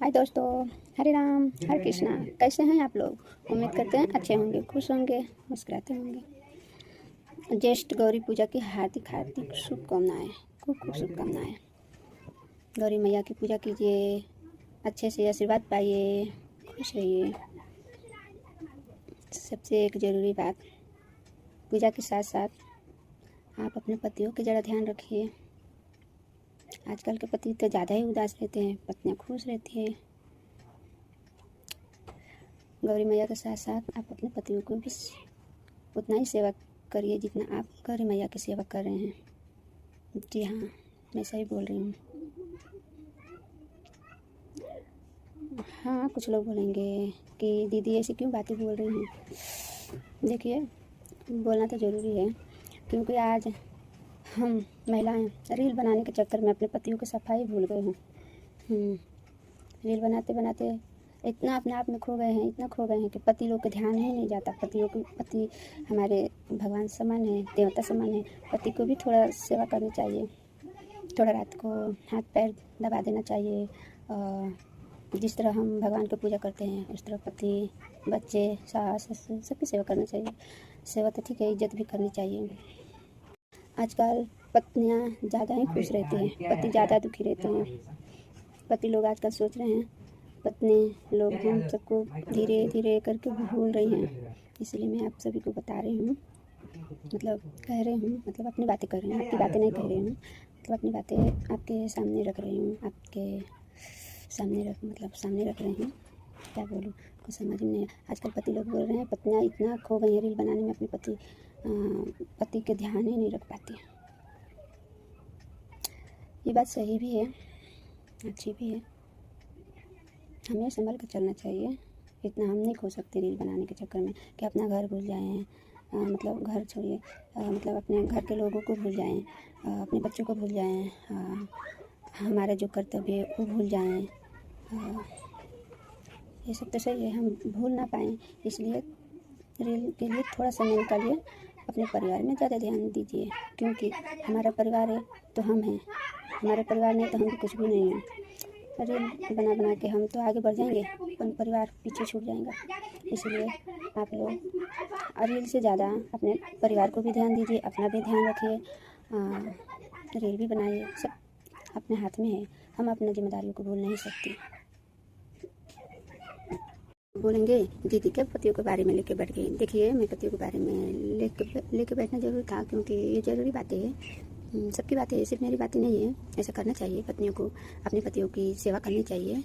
हाय दोस्तों, हरे राम हरे कृष्णा। कैसे हैं आप लोग? उम्मीद करते हैं अच्छे होंगे, खुश होंगे, मुस्कुराते होंगे। ज्येष्ठ गौरी पूजा की हार्दिक हार्दिक शुभकामनाएं, खूब खूब शुभकामनाएं। गौरी मैया की पूजा कीजिए, अच्छे से आशीर्वाद पाइए, खुश रहिए। सबसे एक ज़रूरी बात, पूजा के साथ साथ आप अपने पतियों की ज़रा ध्यान रखिए। आजकल के पति तो ज़्यादा ही उदास रहते हैं, पत्नियाँ खुश रहती हैं। गौरी मैया के साथ साथ आप अपने पतियों को भी उतना ही सेवा करिए जितना आप गौरी मैया की सेवा कर रहे हैं। जी हाँ, मैं सही बोल रही हूँ। हाँ, कुछ लोग बोलेंगे कि दीदी ऐसी क्यों बातें बोल रही हैं। देखिए, बोलना तो ज़रूरी है, क्योंकि आज हम महिलाएं रील बनाने के चक्कर में अपने पतियों की सफाई भूल गए हैं। रील बनाते बनाते इतना अपने आप में खो गए हैं, इतना खो गए हैं कि पति लोग का ध्यान ही नहीं जाता। पति हमारे भगवान समान है, देवता समान है। पति को भी थोड़ा सेवा करनी चाहिए, थोड़ा रात को हाथ पैर दबा देना चाहिए। जिस तरह हम भगवान की पूजा करते हैं उस तरह पति, बच्चे, सास ससुर सबकी सेवा करना चाहिए। सेवा तो ठीक है, इज्जत भी करनी चाहिए। आजकल पत्नियां ज़्यादा ही खुश रहती हैं, पति ज़्यादा दुखी रहते हैं। पति लोग आजकल सोच रहे हैं पत्नी लोग हम सबको धीरे धीरे करके भूल रही हैं। इसलिए मैं आप सभी को बता रही हूँ, मतलब कह रही हूँ, मतलब अपनी बातें कर रही हूँ, आपकी बातें नहीं कह रही हूँ। मतलब अपनी बातें आपके सामने रख रही हूँ, आपके सामने रख रही हूँ। क्या बोलूँ, कुछ समझ में नहीं। आजकल पति लोग बोल रहे हैं पत्नियाँ इतना खो गई हैं रील बनाने में, अपने पति के ध्यान ही नहीं रख पाती। ये बात सही भी है, अच्छी भी है। हमें संभल कर चलना चाहिए। इतना हम नहीं खो सकते रील बनाने के चक्कर में कि अपना घर भूल जाएं। मतलब घर छोड़िए, मतलब अपने घर के लोगों को भूल जाएं, अपने बच्चों को भूल जाएं, हमारा जो कर्तव्य है वो भूल जाएं। ये सब तो सही है, हम भूल ना पाएँ, इसलिए रील के लिए थोड़ा समय निकालिए। अपने परिवार में ज़्यादा ध्यान दीजिए, क्योंकि हमारा परिवार है तो हम हैं, हमारा परिवार नहीं तो हम भी कुछ भी नहीं हैं। रील बना बना के हम तो आगे बढ़ जाएंगे, पर परिवार पीछे छूट जाएगा। इसलिए आप लोग रील से ज़्यादा अपने परिवार को भी ध्यान दीजिए, अपना भी ध्यान रखिए। रील भी बनाइए, सब अपने हाथ में है, हम अपनी जिम्मेदारियों को भूल नहीं सकते। बोलेंगे दीदी के पतियों के बारे में लेके बैठ गई। देखिए, मैं पतियों के बारे में लेके बैठना जरूर था, क्योंकि ये ज़रूरी बातें हैं, सबकी बातें हैं, सिर्फ मेरी बातें नहीं है। ऐसा करना चाहिए, पत्नियों को अपने पतियों की सेवा करनी चाहिए,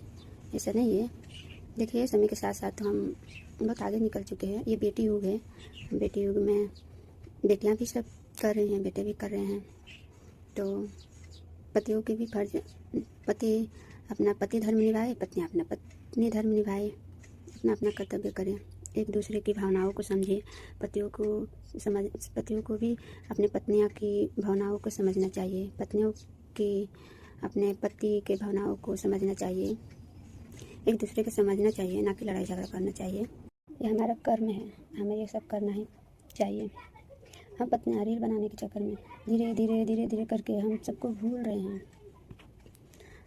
ऐसा नहीं है। देखिए, समय के साथ साथ हम बहुत आगे निकल चुके हैं। ये बेटी युग है, बेटी युग में बेटियाँ भी सब कर रही हैं, बेटे भी कर रहे हैं। तो पतियों के भी फर्ज, पति अपना पति धर्म निभाए, पत्नियाँ अपना पत्नी धर्म निभाए, अपना अपना कर्तव्य करें, एक दूसरे की भावनाओं को समझें। पतियों को भी अपने पत्नियों की भावनाओं को समझना चाहिए, पत्नियों की अपने पति के भावनाओं को समझना चाहिए। एक दूसरे को समझना चाहिए, ना कि लड़ाई झगड़ा करना चाहिए। ये हमारा कर्म है, हमें ये सब करना ही चाहिए। हम पत्नियाँ रील बनाने के चक्कर में धीरे धीरे धीरे धीरे करके हम सबको भूल रहे हैं,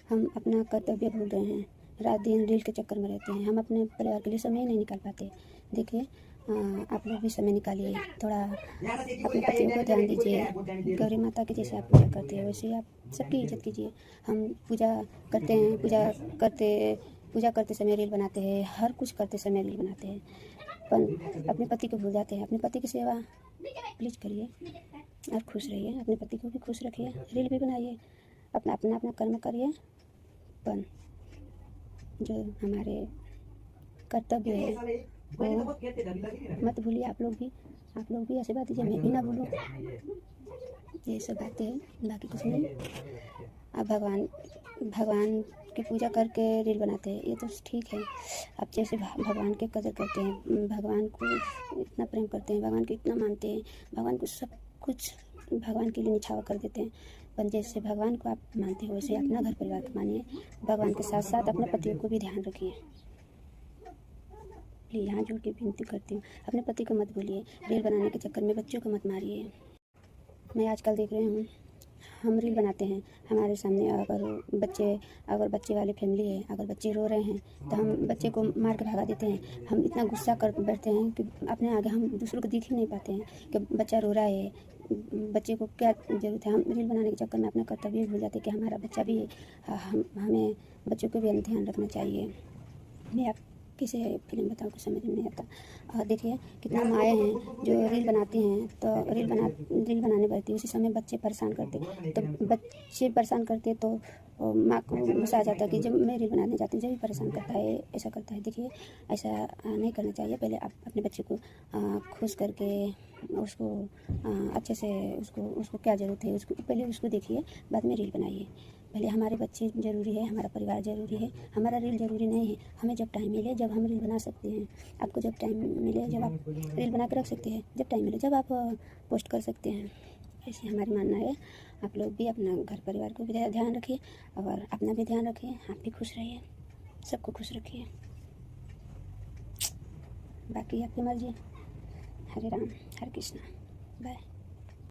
हम अपना कर्तव्य भूल रहे हैं, रात दिन रील के चक्कर में रहते हैं। हम अपने परिवार के लिए समय नहीं निकाल पाते। देखिए, आप लोग भी समय निकालिए, थोड़ा अपने पतियों को ध्यान दीजिए। गौरी माता की जैसे आप पूजा करते हैं वैसे आप सबकी इज्जत कीजिए। हम पूजा करते हैं, पूजा करते समय रील बनाते हैं, हर कुछ करते समय रील बनाते हैं, पर अपने पति को भूल जाते हैं। अपने पति की सेवा प्लीज़ करिए और खुश रहिए, अपने पति को भी खुश रखिए। रील भी बनाइए, अपना कर्म करिए, पर जो हमारे कर्तव्य है वो मत भूलिए। आप लोग भी ऐसे बात दीजिए, मैं भी ना भूलूँ। ये सब बातें हैं, बाकी कुछ नहीं। आप भगवान की पूजा करके रील बनाते हैं, ये तो ठीक है। आप जैसे भगवान की कदर करते हैं, भगवान को इतना प्रेम करते हैं, भगवान को इतना मानते हैं, भगवान को सब कुछ भगवान के लिए निछावर कर देते हैं, पर जैसे भगवान को आप मानते हो वैसे अपना घर परिवार को मानिए। भगवान के साथ साथ अपने पतियों को भी ध्यान रखिए। प्लीज़ हाथ जोड़ के विनती करती हूँ, अपने पति को मत भूलिए। रील बनाने के चक्कर में बच्चों को मत मारिए। मैं आजकल देख रही हूँ हम रील बनाते हैं, हमारे सामने अगर बच्चे वाली फैमिली है, अगर बच्चे रो रहे हैं तो हम बच्चे को मार के भगा देते हैं। हम इतना गुस्सा कर बैठते हैं कि अपने आगे हम दूसरों को दिख ही नहीं पाते हैं कि बच्चा रो रहा है, बच्चे को क्या ज़रूरत है। हम रील बनाने के चक्कर में अपना कर्तव्य भूल जाते हैं कि हमारा बच्चा भी हमें बच्चों को भी ध्यान रखना चाहिए। मैं आप किसे फिल्म बताऊँ कुछ समझ में नहीं आता। और देखिए कितना माएँ हैं जो रील बनाती हैं, तो रील बनाने बैठती है, उसी समय बच्चे परेशान करते, तो बच्चे परेशान करते तो माँ को गुस्सा आ जाता है कि जब मैं रील बनाने जाती हूँ जब भी परेशान करता है, ऐसा करता है। देखिए ऐसा नहीं करना चाहिए। पहले आप अपने बच्चे को खुश करके उसको अच्छे से उसको क्या ज़रूरत है उसको पहले उसको देखिए, बाद में रील बनाइए। पहले हमारे बच्चे ज़रूरी है, हमारा परिवार ज़रूरी है, हमारा रील ज़रूरी नहीं है। हमें जब टाइम मिले जब हम रील बना सकते हैं। आपको जब टाइम मिले जब आप रील बना के रख सकते हैं, जब टाइम मिले जब आप पोस्ट कर सकते हैं। ऐसे हमारी मानना है। आप लोग भी अपना घर परिवार को भी ध्यान रखिए और अपना भी ध्यान रखिए। आप भी खुश रहिए, सबको खुश रखिए, बाकी आपकी मर्जी। हरे राम हरे कृष्णा। बाय।